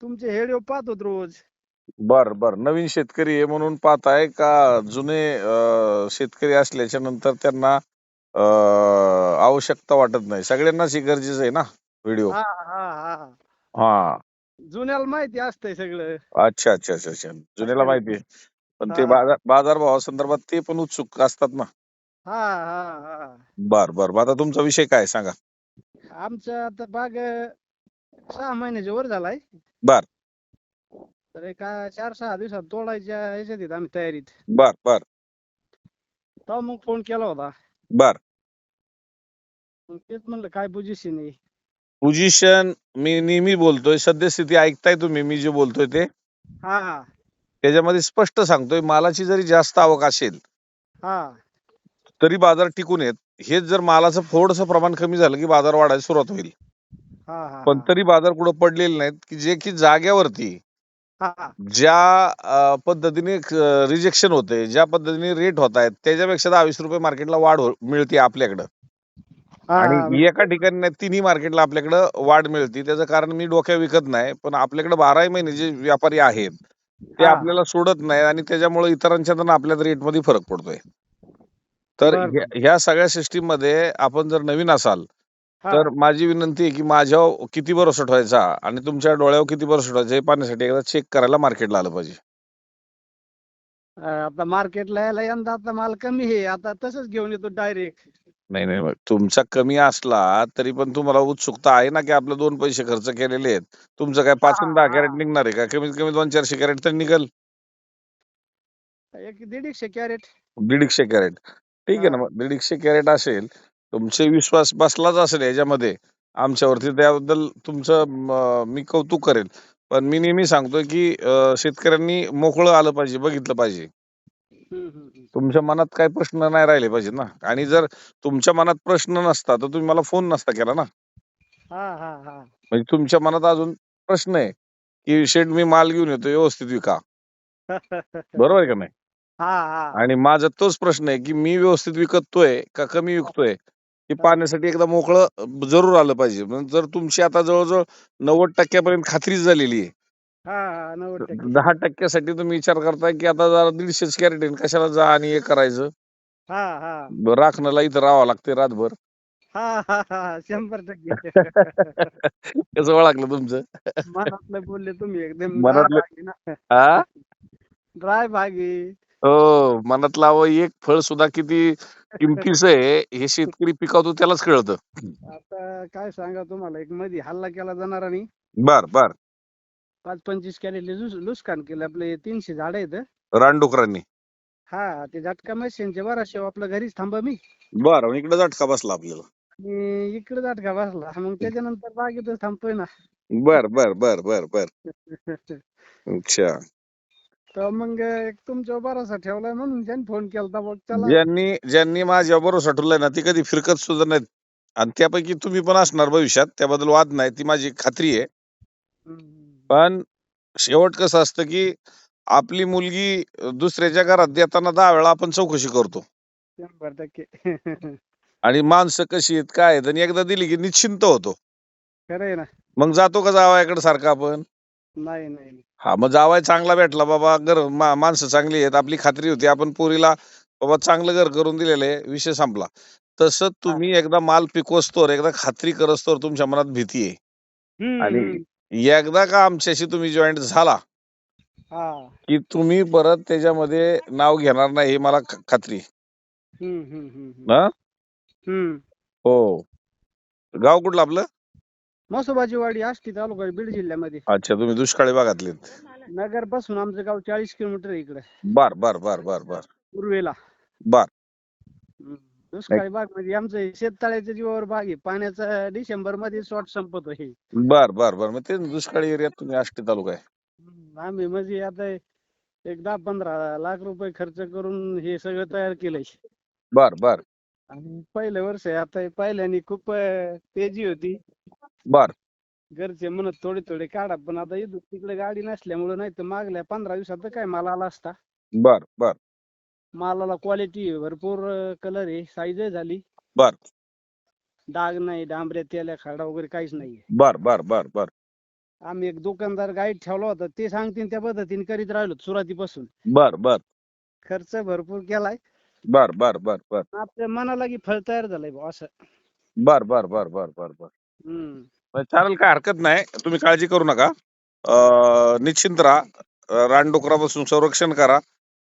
तुमचे व्हिडिओ पाहतो रोज. बर बर. नवीन शेतकरी आहे म्हणून पाहताय का? जुने शेतकरी असल्याच्या नंतर त्यांना आवश्यकता वाटत नाही? सगळ्यांनाच हे गरजेचं आहे ना व्हिडिओ. हा हा हा. हा. जुन्याला माहिती असतंय सगळं. अच्छा अच्छा अच्छा अच्छा. जुन्याला माहिती आहे. पण ते हा बाजारभावासंदर्भात ते पण उत्सुक असतात ना. हा हा हा. बर बर. मग आता तुमचा विषय काय सांगा. आमचं आता बाग 6 महिन्याच्या वर झालाय. बर तर एका 4-6 दिवसात तोडायच्या ह्याच्यात आहेत आम्ही तयारीत. बर बर तेव्हा मग फोन केला होता. बर. मग तेच म्हणलं काय पोझिशन आहे. पोझिशन मी नेहमी बोलतोय, सद्यस्थिती ऐकताय तुम्ही मी जे बोलतोय ते? हा हा त्याच्यामध्ये स्पष्ट सांगतोय, मालाची जरी जास्त आवक असेल हा तरी बाजार टिकून येत. हेच जर मालाचं थोडंसं प्रमाण कमी झालं की बाजार वाढायला सुरुवात होईल. हा हा पण तरी बाजार कुठं पडलेले नाहीत की जे की जाग्यावरती हा ज्या पद्धतीने रिजेक्शन होते, ज्या पद्धतीने रेट होत आहेत त्याच्यापेक्षा 10-20 रुपये मार्केटला वाढ मिळते आपल्याकडं. हा आणि एका ठिकाणी नाही, तिन्ही मार्केटला आपल्याकडं वाढ मिळते. त्याचं कारण मी डोक्या विकत नाही, पण आपल्याकडे 12 महिने जे व्यापारी आहेत ते हा आपल्याला सोडत नाही आणि त्याच्यामुळे इतरांच्या आणि आपल्या रेटमध्ये फरक पडतोय. तर बर बर ह्या सगळ्या सिस्टीम मध्ये आपण जर नवीन असाल हा. तर माझी विनंती आहे की माझ्यावर किती भरोसा ठेवायचा आणि तुमच्या डोळ्यावर किती भरोसा ठेवायचा हे पाहण्यासाठी एकदा चेक करायला मार्केटला आलं पाहिजे. आता मार्केटला यायला यंदा आता माल कमी आहे. आता तसंच घेऊन येतो डायरेक्ट. नाही नाही, मग तुमचा कमी असला तरी पण तुम्हाला उत्सुकता आहे ना की आपले 2 पैसे खर्च केलेले आहेत. तुमचं काय हा 5 आणि 10 हा. कॅरेट निघणार आहे का? कमीत कमी 200-400 कॅरेट तर निघल. एक 150 कॅरेट. 150 कॅरेट ठीक आहे हा ना. मग 150 कॅरेट असेल, तुमचे विश्वास बसलाच असेल याच्यामध्ये आमच्यावरती, त्याबद्दल तुमचं मी कौतुक करेल. पण मी नेहमी सांगतोय की शेतकऱ्यांनी मोकळं आलं पाहिजे, बघितलं पाहिजे. हम्म. तुमच्या मनात काही प्रश्न नाही राहिले पाहिजे ना. आणि जर तुमच्या मनात प्रश्न नसता तर तुम्ही मला फोन नसता केला ना. हा हा हा. म्हणजे तुमच्या मनात अजून प्रश्न आहे की शेठ मी माल घेऊन येतो व्यवस्थित विका. बरोबर आहे का नाही? हा हा आणि माझा तोच प्रश्न आहे की मी व्यवस्थित विकतोय का कमी विकतोय हे हा पाहण्यासाठी एकदा मोकळं जरूर आलं पाहिजे. म्हणजे जर तुमची आता जवळजवळ 90% खात्रीच झालेली आहे, हा. 90%. 10% तुम्ही विचार करताय की आता जरा 150 कॅरेट आहे, कशाला जा आणि हे करायचं. हा हा राखणाला इथं राहावं लागते रातभर. हा. 100%. कसं ओळखलं तुमचं? मनातलं बोलले तुम्ही एकदम ड्राय मनातलं भागी ना. आ ड्राय भागी. हो, मनातलं अहो एक फळ सुद्धा किती किमतीचं आहे हे शेतकरी पिकवतो त्यालाच कळतं. आता काय सांगा तुम्हाला, एक मध्ये हल्ला केला जाणारानी. बर बर. 25 कॅरेट लुस्कान केलं. आपले 300 झाड आहेत. रानडुकरांनी. हा ते झटका मशीनचे बराचशे आपल्या घरीच थांबा मी. बरं, इकडे झटका बसला आपल्याला. आणि इकडे झटका बसला. मग त्याच्यानंतर बागेतच थांबतोय ना. बर बर बर बर बर. अच्छा. तर मग एक तुमच्यावर भरोसा ठेवलाय म्हणून त्यांनी फोन केलता. बघ चला. ज्यांनी ज्यांनी माझ्या बरोबर ठेवलाय ना ती कधी फिरकत सुद्धा नाहीत. आणि त्यापैकी तुम्ही पण असणार भविष्यात, त्याबद्दल वाद नाही, ती माझी खात्री आहे. हम्म. पण शेवट कसं असतं की आपली मुलगी दुसऱ्याच्या घरात देताना 10 वेळा आपण चौकशी करतो. 100%. आणि माणसं कशी आहेत काय आहेत, आणि एकदा दिली की निश्चिंत होतो. खरं आहे ना. मग जातो का जावयाकडे सारखा आपण? नाही नाही. हा, मग जावाय चांगला भेटला बाबा, माणसं चांगली आहेत, आपली खात्री होती, आपण पोरीला बाबा चांगलं घर करून दिलेलं आहे, विषय संपला. तसं हा. तुम्ही एकदा माल पिकवस्तोवर, एकदा खात्री करस्तोवर तुमच्या मनात भीती आहे. हम्म. आणि एकदा का आमच्याशी तुम्ही जॉईंट झाला हा. की तुम्ही परत त्याच्यामध्ये नाव घेणार नाही, हे मला खात्री आहे. हम्म. ना? हम्म. हो. गाव कुठलं आपलं? मसोबाजीवाडी, आष्टी तालुका, बीड जिल्ह्यामध्ये. अच्छा, तुम्ही दुष्काळी भागातलेत. नगर पासून आमचं गाव 40 किलोमीटर आहे इकडे बर बर बर बर बर पूर्वेला. बर. दुष्काळी भाग म्हणजे आमचं शेततळ्याच्या जीवावर बाग आहे. पाण्याचा डिसेंबर मध्ये शॉर्ट संपतो हे. बर बर बर. मग ते दुष्काळी एरियात तुम्ही आष्टी तालुका आहे. आम्ही म्हणजे आता एक 10-15 लाख रुपये खर्च करून हे सगळं तयार केलंय. बर बर आणि पहिलं वर्ष आहे आता. पहिल्याने खूप तेजी होती. बर घरचे म्हणत थोडे थोडे काढा, पण आता इथं तिकडे गाडी नसल्यामुळे, नाही तर मागल्या 15 दिवसात काय माल आला असता. बर बर मालाला क्वालिटी भरपूर, कलर आहे, साईज झाली, बर डाग नाही, डांबऱ्या तेल्या खडा वगैरे काहीच नाही. बर बर बर बर आम्ही एक दुकानदार गाईड ठेवला होता, ते सांगतील त्या पद्धतीने करीत राहिलो सुरुवातीपासून. बर बर खर्च भरपूर केलाय, बर बर बर बर आपल्या मनाला की फळ तयार झालंय बुवा असं. बर बर बर बर बर बर हम्म. चालेल, काय हरकत नाही, तुम्ही काळजी करू नका. निश्चिंत राहा. रानडुकरापासून संरक्षण करा.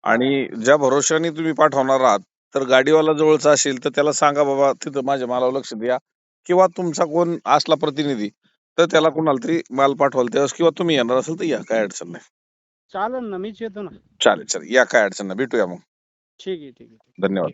आणि ज्या भरोशाने तुम्ही पाठवणार आहात, तर गाडीवाला जवळचा असेल तर त्याला सांगा, बाबा तिथं माझ्या मालावर लक्ष द्या. किंवा तुमचा कोण असला प्रतिनिधी तर त्याला कोणाला तरी माल पाठवाल त्यावेळेस, किंवा तुम्ही येणार असेल तर या, काय अडचण नाही. चालेल ना, मीच येतो ना. चालेल चालेल, या, काय अडचण नाही, भेटूया मग. ठीक आहे, ठीक आहे. धन्यवाद.